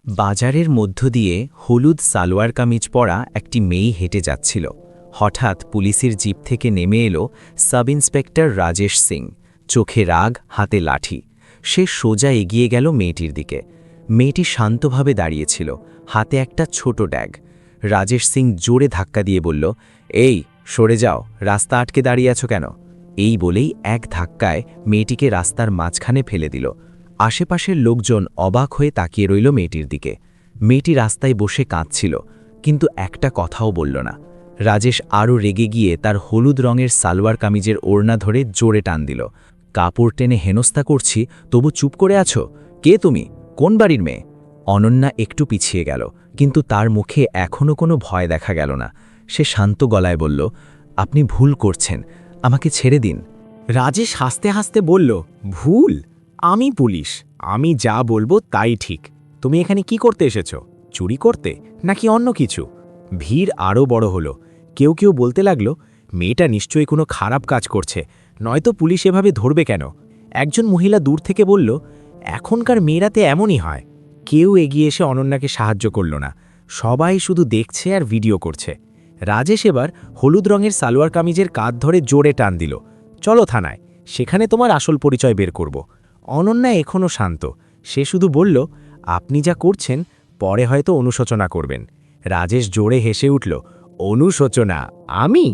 বাজারের মধ্য দিয়ে হলুদ সালোয়ার কামিজ পরা একটি মেয়ে হেঁটে যাচ্ছিল। হঠাৎ পুলিশের জিপ থেকে নেমে এলো সাব ইন্সপেক্টর রাজেশ সিং। চোখে রাগ, হাতে লাঠি। সে সোজা এগিয়ে গেল মেয়েটির দিকে। মেয়েটি শান্তভাবে দাঁড়িয়েছিল, হাতে একটা ছোট ড্যাগ। রাজেশ সিং জোরে ধাক্কা দিয়ে বলল, এই সরে যাও, রাস্তা আটকে দাঁড়িয়ে আছো কেন? এই বলেই এক ধাক্কায় মেয়েটিকে রাস্তার মাঝখানে ফেলে দিল। আশেপাশের লোকজন অবাক হয়ে তাকিয়ে রইল মেয়েটির দিকে। মেয়েটি রাস্তায় বসে কাঁদছিল, কিন্তু একটা কথাও বলল না। রাজেশ আরও রেগে গিয়ে তার হলুদ রঙের সালোয়ার কামিজের ওড়না ধরে জোরে টান দিল। কাপড় টেনে হেনস্থা করছি, তবু চুপ করে আছো? কে তুমি? কোন বাড়ির মেয়ে? অনন্যা একটু পিছিয়ে গেল, কিন্তু তার মুখে এখনও কোনো ভয় দেখা গেল না। সে শান্ত গলায় বলল, আপনি ভুল করছেন, আমাকে ছেড়ে দিন। রাজেশ হাসতে হাসতে বলল, ভুল? আমি পুলিশ, আমি যা বলবো তাই ঠিক। তুমি এখানে কি করতে এসেছো? চুরি করতে নাকি অন্য কিছু? ভিড় আরও বড় হলো। কেউ কেউ বলতে লাগলো, মেয়েটা নিশ্চয়ই কোনো খারাপ কাজ করছে, নয়তো পুলিশ এভাবে ধরবে কেন? একজন মহিলা দূর থেকে বলল, এখনকার মেয়েরাতে এমনই হয়। কেউ এগিয়ে এসে অনন্যাকে সাহায্য করল না। সবাই শুধু দেখছে আর ভিডিও করছে। রাজেশ এবার হলুদ রঙের সালোয়ার কামিজের কাঁধ ধরে জোরে টান দিল, চলো থানায়, সেখানে তোমার আসল পরিচয় বের করব। অনন্যা এখনও শান্ত। সে শুধু বলল, আপনি যা করছেন পরে হয়তো অনুশোচনা করবেন। রাজেশ জোরে হেসে উঠল, অনুশোচনা? আমি?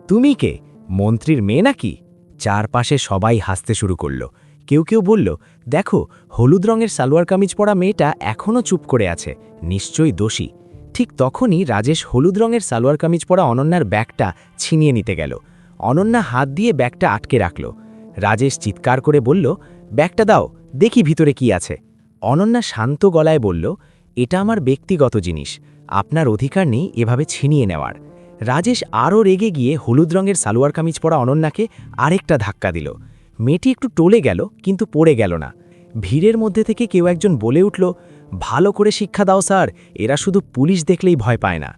তুমি কে? মন্ত্রীর মেয়ে নাকি? চারপাশে সবাই হাসতে শুরু করল। কেউ কেউ বলল, দেখো, হলুদ রঙের সালোয়ার কামিজ পরা মেয়েটা এখনও চুপ করে আছে, নিশ্চয়ই দোষী। ঠিক তখনই রাজেশ হলুদ রঙের সালোয়ার কামিজ পরা অনন্যার ব্যাগটা ছিনিয়ে নিতে গেল। অনন্যা হাত দিয়ে ব্যাগটা আটকে রাখল। রাজেশ চিৎকার করে বলল, ব্যাগটা দাও, দেখি ভিতরে কি আছে। অনন্যা শান্ত গলায় বলল, এটা আমার ব্যক্তিগত জিনিস, আপনার অধিকার নেই এভাবে ছিনিয়ে নেওয়ার। রাজেশ আরও রেগে গিয়ে হলুদ রঙের সালোয়ার কামিজ পরা অনন্যাকে আরেকটা ধাক্কা দিল। মেয়েটি একটু টলে গেল, কিন্তু পড়ে গেল না। ভিড়ের মধ্যে থেকে কেউ একজন বলে উঠল, ভালো করে শিক্ষা দাও স্যার, এরা শুধু পুলিশ দেখলেই ভয় পায় না।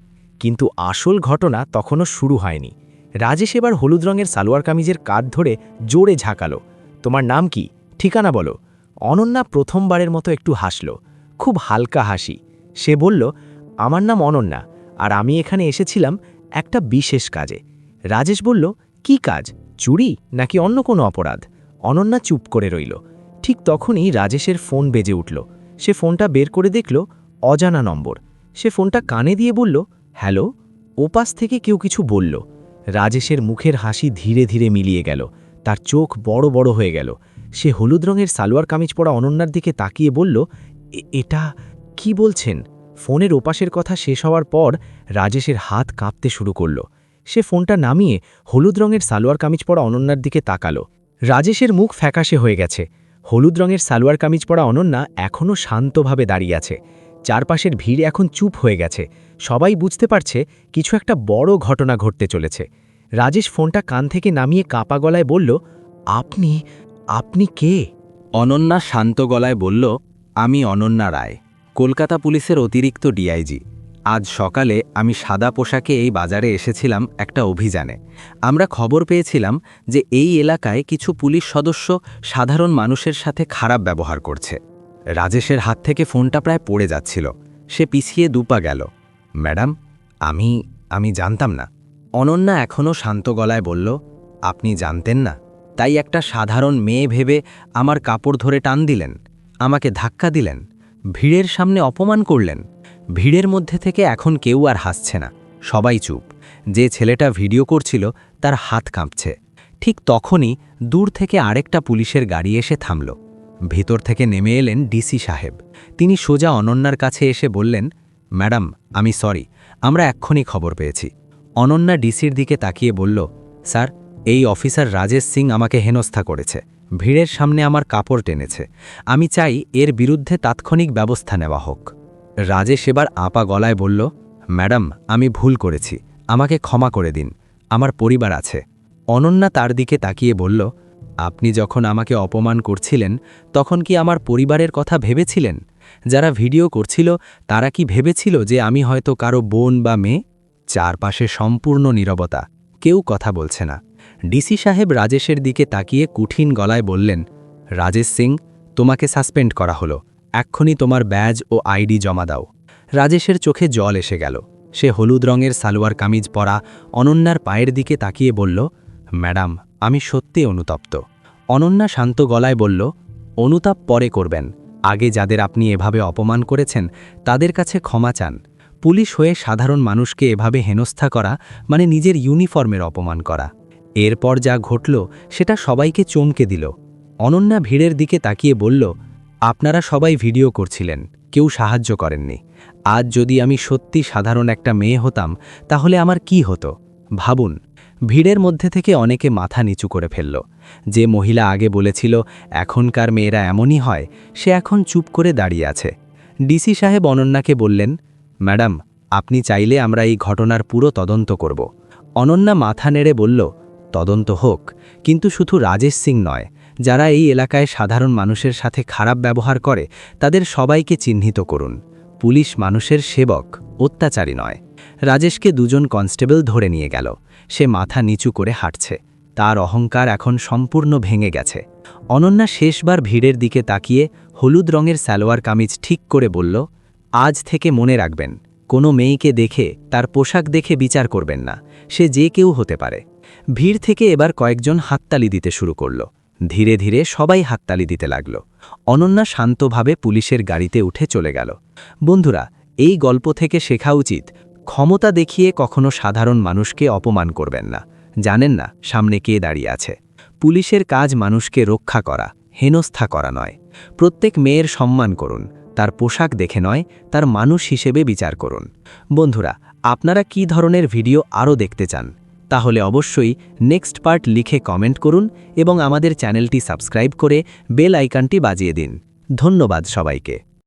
কিন্তু আসল ঘটনা তখনও শুরু হয়নি। রাজেশ এবার হলুদ রঙের সালোয়ার কামিজের কাঁধ ধরে জোরে ঝাঁকালো, তোমার নাম কি? ঠিকানা বলো। অনন্যা প্রথমবারের মতো একটু হাসল, খুব হালকা হাসি। সে বলল, আমার নাম অনন্যা, আর আমি এখানে এসেছিলাম একটা বিশেষ কাজে। রাজেশ বলল, কি কাজ? চুরি নাকি অন্য কোনো অপরাধ? অনন্যা চুপ করে রইল। ঠিক তখনই রাজেশের ফোন বেজে উঠল। সে ফোনটা বের করে দেখল অজানা নম্বর। সে ফোনটা কানে দিয়ে বলল, হ্যালো। ওপাশ থেকে কেউ কিছু বলল। রাজেশের মুখের হাসি ধীরে ধীরে মিলিয়ে গেল, তার চোখ বড় বড় হয়ে গেল। সে হলুদ রঙের সালোয়ার কামিজ পরা অনন্যার দিকে তাকিয়ে বলল, এটা কি বলছেন? ফোনের ওপাশের কথা শেষ হওয়ার পর রাজেশের হাত কাঁপতে শুরু করল। সে ফোনটা নামিয়ে হলুদ রঙের সালোয়ার কামিজ পরা অনন্যার দিকে তাকালো। রাজেশের মুখ ফ্যাকাশে হয়ে গেছে। হলুদ রঙের সালোয়ার কামিজ পরা অনন্যা এখনও শান্তভাবে দাঁড়িয়ে আছে। চারপাশের ভিড় এখন চুপ হয়ে গেছে। সবাই বুঝতে পারছে কিছু একটা বড় ঘটনা ঘটতে চলেছে। রাজেশ ফোনটা কান থেকে নামিয়ে কাঁপা গলায় বলল, আপনি আপনি কে? অনন্যা শান্ত গলায় বলল, আমি অনন্যা রায়, কলকাতা পুলিশের অতিরিক্ত ডিআইজি। আজ সকালে আমি সাদা পোশাকে এই বাজারে এসেছিলাম একটা অভিযানে। আমরা খবর পেয়েছিলাম যে এই এলাকায় কিছু পুলিশ সদস্য সাধারণ মানুষের সাথে খারাপ ব্যবহার করছে। রাজেশের হাত থেকে ফোনটা প্রায় পড়ে যাচ্ছিল। সে পিছিয়ে দুপা গেল। ম্যাডাম, আমি জানতাম না। অনন্যা এখনও শান্ত গলায় বলল, আপনি জানতেন না, তাই একটা সাধারণ মেয়ে ভেবে আমার কাপড় ধরে টান দিলেন, আমাকে ধাক্কা দিলেন, ভিড়ের সামনে অপমান করলেন। ভিড়ের মধ্যে থেকে এখন কেউ আর হাসছে না, সবাই চুপ। যে ছেলেটা ভিডিও করছিল তার হাত কাঁপছে। ঠিক তখনই দূর থেকে আরেকটা পুলিশের গাড়ি এসে থামল। ভিতর থেকে নেমে এলেন ডিসি সাহেব। তিনি সোজা অনন্যার কাছে এসে বললেন, ম্যাডাম, আমি সরি, আমরা এক্ষুনি খবর পেয়েছি। অনন্যা ডিসির দিকে তাকিয়ে বলল, স্যার, এই অফিসার রাজেশ সিং আমাকে হেনস্থা করেছে, ভিড়ের সামনে আমার কাপড় টেনেছে। আমি চাই এর বিরুদ্ধে তাৎক্ষণিক ব্যবস্থা নেওয়া হোক। রাজেশ এবার আপা গলায় বলল, ম্যাডাম, আমি ভুল করেছি, আমাকে ক্ষমা করে দিন, আমার পরিবার আছে। অনন্যা তার দিকে তাকিয়ে বলল, আপনি যখন আমাকে অপমান করছিলেন তখন কি আমার পরিবারের কথা ভেবেছিলেন? যারা ভিডিও করছিল তারা কি ভেবেছিল যে আমি হয়তো কারো বোন বা মেয়ে? চারপাশে সম্পূর্ণ নীরবতা, কেউ কথা বলছে না। ডিসি সাহেব রাজেশের দিকে তাকিয়ে কঠিন গলায় বললেন, রাজেশ সিং, তোমাকে সাসপেন্ড করা হলো, এক্ষুনি তোমার ব্যাজ ও আইডি জমা দাও। রাজেশের চোখে জল এসে গেল। সে হলুদ রঙের সালোয়ার কামিজ পরা অনন্যার পায়ের দিকে তাকিয়ে বলল, ম্যাডাম, আমি সত্যি অনুতপ্ত। অনন্যা শান্ত গলায় বলল, অনুতাপ পরে করবেন, আগে যাদের আপনি এভাবে অপমান করেছেন তাদের কাছে ক্ষমা চান। পুলিশ হয়ে সাধারণ মানুষকে এভাবে হেনস্থা করা মানে নিজের ইউনিফর্মের অপমান করা। এরপর যা ঘটল সেটা সবাইকে চমকে দিল। অনন্যা ভিড়ের দিকে তাকিয়ে বলল, আপনারা সবাই ভিডিও করছিলেন, কেউ সাহায্য করেননি। আজ যদি আমি সত্যি সাধারণ একটা মেয়ে হতাম তাহলে আমার কি হতো ভাবুন। ভিড়ের মধ্যে থেকে অনেকে মাথা নিচু করে ফেলল। যে মহিলা আগে বলেছিল এখনকার মেয়েরা এমনই হয়, সে এখন চুপ করে দাঁড়িয়ে আছে। ডিসি সাহেব অনন্যাকে বললেন, ম্যাডাম, আপনি চাইলে আমরা এই ঘটনার পুরো তদন্ত করব। অনন্যা মাথা নেড়ে বলল, তদন্ত হোক, কিন্তু শুধু রাজেশ সিং নয়, যারা এই এলাকায় সাধারণ মানুষের সাথে খারাপ ব্যবহার করে তাদের সবাইকে চিহ্নিত করুন। পুলিশ মানুষের সেবক, অত্যাচারী নয়। রাজেশকে দুজন কনস্টেবল ধরে নিয়ে গেল। সে মাথা নিচু করে হাঁটছে। তার অহংকার এখন সম্পূর্ণ ভেঙে গেছে। অনন্যা শেষবার ভিড়ের দিকে তাকিয়ে হলুদ রঙের সালোয়ার কামিজ ঠিক করে বলল, আজ থেকে মনে রাখবেন, কোনো মেয়েকে দেখে তার পোশাক দেখে বিচার করবেন না, সে যে কেউ হতে পারে। ভিড় থেকে এবার কয়েকজন হাততালি দিতে শুরু করল। ধীরে ধীরে সবাই হাততালি দিতে লাগল। অনন্যা শান্তভাবে পুলিশের গাড়িতে উঠে চলে গেল। বন্ধুরা, এই গল্প থেকে শেখা উচিত, ক্ষমতা দেখিয়ে কখনো সাধারণ মানুষকে অপমান করবেন না। জানেন না সামনে কে দাঁড়িয়ে আছে। পুলিশের কাজ মানুষকে রক্ষা করা, হেনস্থা করা নয়। প্রত্যেক মেয়ের সম্মান করুন, তার পোশাক দেখে নয়, তার মানুষ হিসেবে বিচার করুন। বন্ধুরা, আপনারা কি ধরনের ভিডিও আরও দেখতে চান? তাহলে অবশ্যই নেক্সট পার্ট লিখে কমেন্ট করুন এবং আমাদের চ্যানেলটি সাবস্ক্রাইব করে বেল আইকনটি বাজিয়ে দিন। ধন্যবাদ সবাইকে।